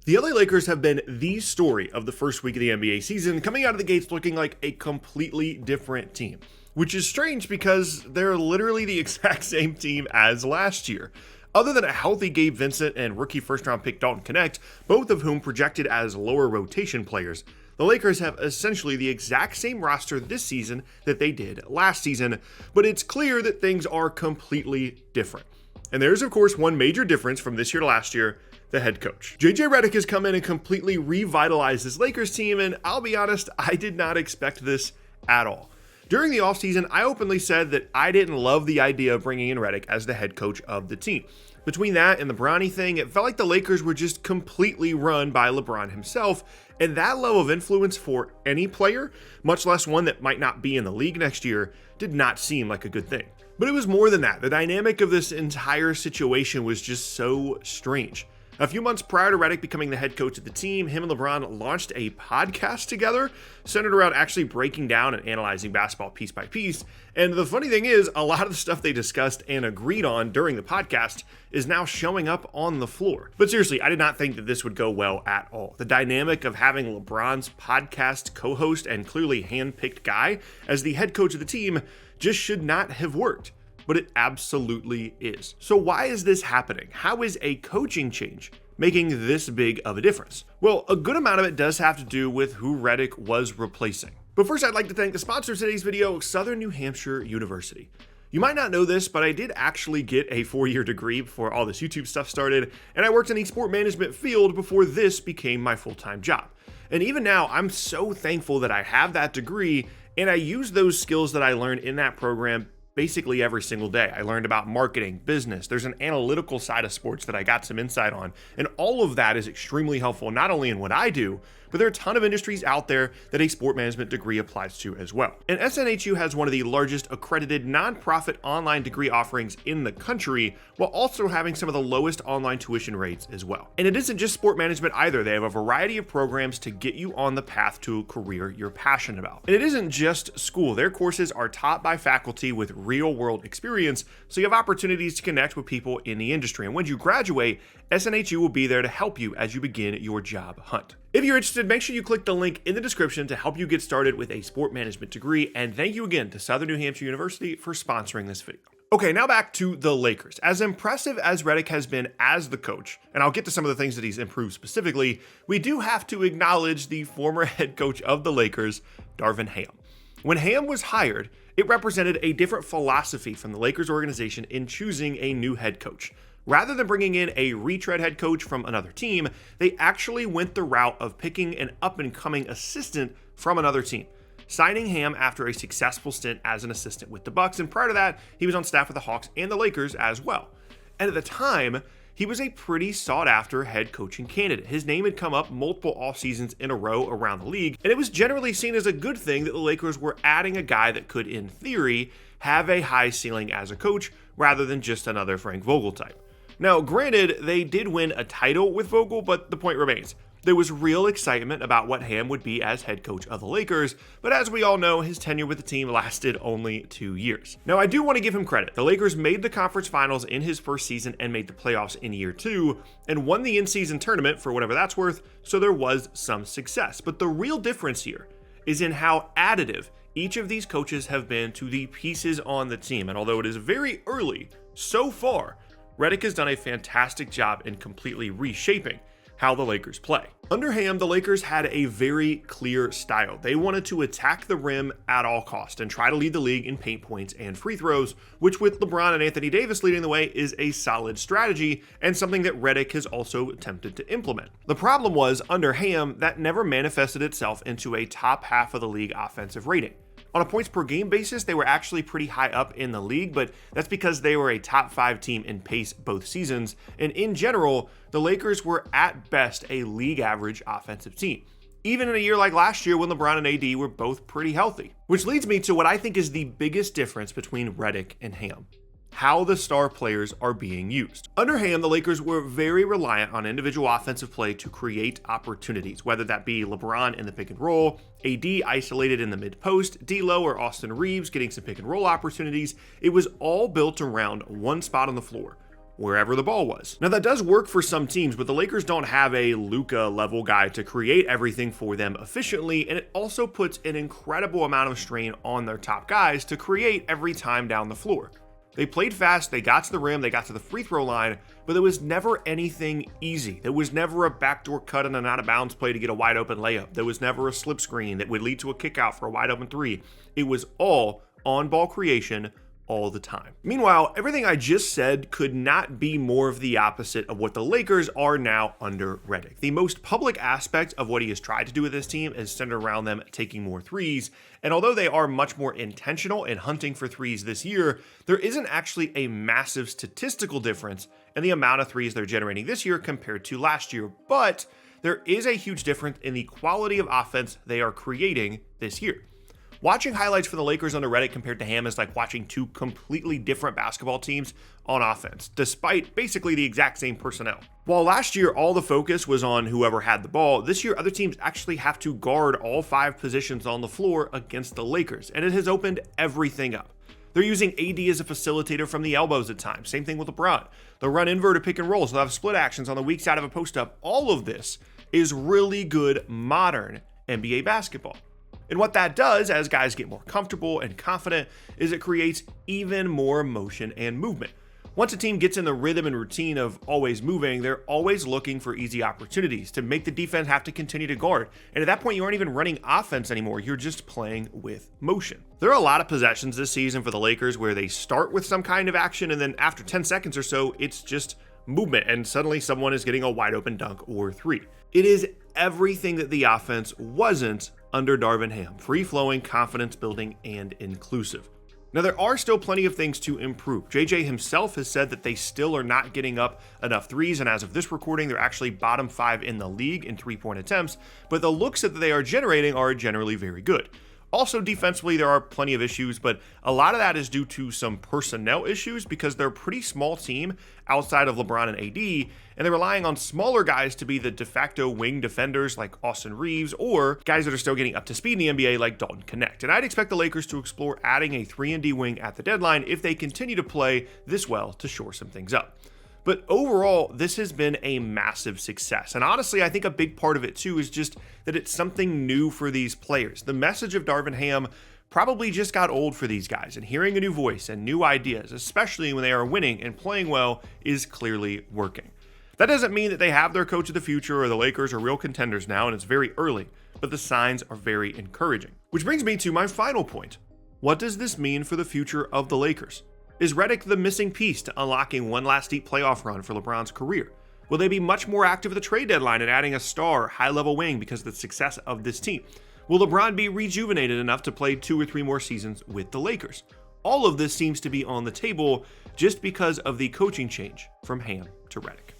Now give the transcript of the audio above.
The LA Lakers have been the story of the first week of the NBA season, coming out of the gates looking like a completely different team, which is strange because they're literally the exact same team as last year. Other than a healthy Gabe Vincent and rookie first-round pick Dalton Knecht, both of whom projected as lower rotation players, the Lakers have essentially the exact same roster this season that they did last season, but it's clear that things are completely different. And there's, of course, one major difference from this year to last year: the head coach. Redick has come in and completely revitalized this Lakers team, and I'll be honest, I did not expect this at all. During the offseason, I openly said that I didn't love the idea of bringing in Redick as the head coach of the team. Between that and the Bronny thing, it felt like the Lakers were just completely run by LeBron himself, and that level of influence for any player, much less one that might not be in the league next year, did not seem like a good thing. But it was more than that. The dynamic of this entire situation was just so strange. A few months prior to Redick becoming the head coach of the team, him and LeBron launched a podcast together centered around actually breaking down and analyzing basketball piece by piece. And the funny thing is, a lot of the stuff they discussed and agreed on during the podcast is now showing up on the floor. But seriously, I did not think that this would go well at all. The dynamic of having LeBron's podcast co-host and clearly hand-picked guy as the head coach of the team just should not have worked. But it absolutely is. So why is this happening? How is a coaching change making this big of a difference? Well, a good amount of it does have to do with who Redick was replacing. But first, I'd like to thank the sponsor of today's video, Southern New Hampshire University. You might not know this, but I did actually get a 4-year degree before all this YouTube stuff started, and I worked in the sport management field before this became my full-time job. And even now, I'm so thankful that I have that degree, and I use those skills that I learned in that program basically every single day. I learned about marketing, business. There's an analytical side of sports that I got some insight on. And all of that is extremely helpful, not only in what I do, but there are a ton of industries out there that a sport management degree applies to as well. And SNHU has one of the largest accredited nonprofit online degree offerings in the country, while also having some of the lowest online tuition rates as well. And it isn't just sport management either. They have a variety of programs to get you on the path to a career you're passionate about. And it isn't just school. Their courses are taught by faculty with real world experience, so you have opportunities to connect with people in the industry. And when you graduate, SNHU will be there to help you as you begin your job hunt. If you're interested, make sure you click the link in the description to help you get started with a sport management degree. And thank you again to Southern New Hampshire University for sponsoring this video. Okay, now back to the Lakers. As impressive as Redick has been as the coach, and I'll get to some of the things that he's improved specifically, we do have to acknowledge the former head coach of the Lakers, Darvin Ham. When Ham was hired, it represented a different philosophy from the Lakers organization in choosing a new head coach. Rather than bringing in a retread head coach from another team, they actually went the route of picking an up-and-coming assistant from another team, signing Ham after a successful stint as an assistant with the Bucks, and prior to that, he was on staff with the Hawks and the Lakers as well. And at the time, he was a pretty sought-after head coaching candidate. His name had come up multiple off seasons in a row around the league, and it was generally seen as a good thing that the Lakers were adding a guy that could, in theory, have a high ceiling as a coach rather than just another Frank Vogel type. Now, granted, they did win a title with Vogel, but the point remains. There was real excitement about what Ham would be as head coach of the Lakers, but as we all know, his tenure with the team lasted only 2 years. Now, I do want to give him credit. The Lakers made the conference finals in his first season and made the playoffs in year 2, and won the in-season tournament for whatever that's worth, so there was some success. But the real difference here is in how additive each of these coaches have been to the pieces on the team. And although it is very early, so far, Redick has done a fantastic job in completely reshaping how the Lakers play. Under Ham, the Lakers had a very clear style. They wanted to attack the rim at all costs and try to lead the league in paint points and free throws, which with LeBron and Anthony Davis leading the way is a solid strategy and something that Redick has also attempted to implement. The problem was, under Ham, that never manifested itself into a top half of the league offensive rating. On a points per game basis, they were actually pretty high up in the league, but that's because they were a top 5 team in pace both seasons. And in general, the Lakers were at best a league average offensive team, even in a year like last year when LeBron and AD were both pretty healthy. Which leads me to what I think is the biggest difference between Redick and Ham: how the star players are being used. Under Ham, the Lakers were very reliant on individual offensive play to create opportunities, whether that be LeBron in the pick and roll, AD isolated in the mid-post, D'Lo or Austin Reeves getting some pick and roll opportunities. It was all built around one spot on the floor: wherever the ball was. Now that does work for some teams, but the Lakers don't have a Luka level guy to create everything for them efficiently, and it also puts an incredible amount of strain on their top guys to create every time down the floor. They played fast, they got to the rim, they got to the free throw line, but there was never anything easy. There was never a backdoor cut and an out of bounds play to get a wide open layup. There was never a slip screen that would lead to a kick out for a wide open three. It was all on ball creation all the time. Meanwhile, everything I just said could not be more of the opposite of what the Lakers are now under Redick. The most public aspect of what he has tried to do with this team is centered around them taking more threes, and although they are much more intentional in hunting for threes this year, there isn't actually a massive statistical difference in the amount of threes they're generating this year compared to last year, but there is a huge difference in the quality of offense they are creating this year. Watching highlights for the Lakers under Redick compared to Ham is like watching two completely different basketball teams on offense, despite basically the exact same personnel. While last year all the focus was on whoever had the ball, this year other teams actually have to guard all 5 positions on the floor against the Lakers, and it has opened everything up. They're using AD as a facilitator from the elbows at times. Same thing with LeBron. They'll run inverted pick and rolls. They'll have split actions on the weak side of a post-up. All of this is really good modern NBA basketball. And what that does, as guys get more comfortable and confident, is it creates even more motion and movement. Once a team gets in the rhythm and routine of always moving, they're always looking for easy opportunities to make the defense have to continue to guard. And at that point, you aren't even running offense anymore. You're just playing with motion. There are a lot of possessions this season for the Lakers where they start with some kind of action, and then after 10 seconds or so, it's just movement, and suddenly someone is getting a wide open dunk or three. It is everything that the offense wasn't under Darvin Ham: free-flowing, confidence-building, and inclusive. Now, there are still plenty of things to improve. JJ himself has said that they still are not getting up enough threes, and as of this recording, they're actually bottom 5 in the league in three-point attempts, but the looks that they are generating are generally very good. Also, defensively, there are plenty of issues, but a lot of that is due to some personnel issues because they're a pretty small team outside of LeBron and AD, and they're relying on smaller guys to be the de facto wing defenders like Austin Reeves, or guys that are still getting up to speed in the NBA like Dalton Knecht. And I'd expect the Lakers to explore adding a 3-and-D wing at the deadline if they continue to play this well to shore some things up. But overall, this has been a massive success. And honestly, I think a big part of it too is just that it's something new for these players. The message of Darvin Ham probably just got old for these guys, and hearing a new voice and new ideas, especially when they are winning and playing well, is clearly working. That doesn't mean that they have their coach of the future or the Lakers are real contenders now, and it's very early, but the signs are very encouraging. Which brings me to my final point. What does this mean for the future of the Lakers? Is Redick the missing piece to unlocking one last deep playoff run for LeBron's career? Will they be much more active at the trade deadline and adding a star, high-level wing because of the success of this team? Will LeBron be rejuvenated enough to play 2 or 3 more seasons with the Lakers? All of this seems to be on the table just because of the coaching change from Ham to Redick.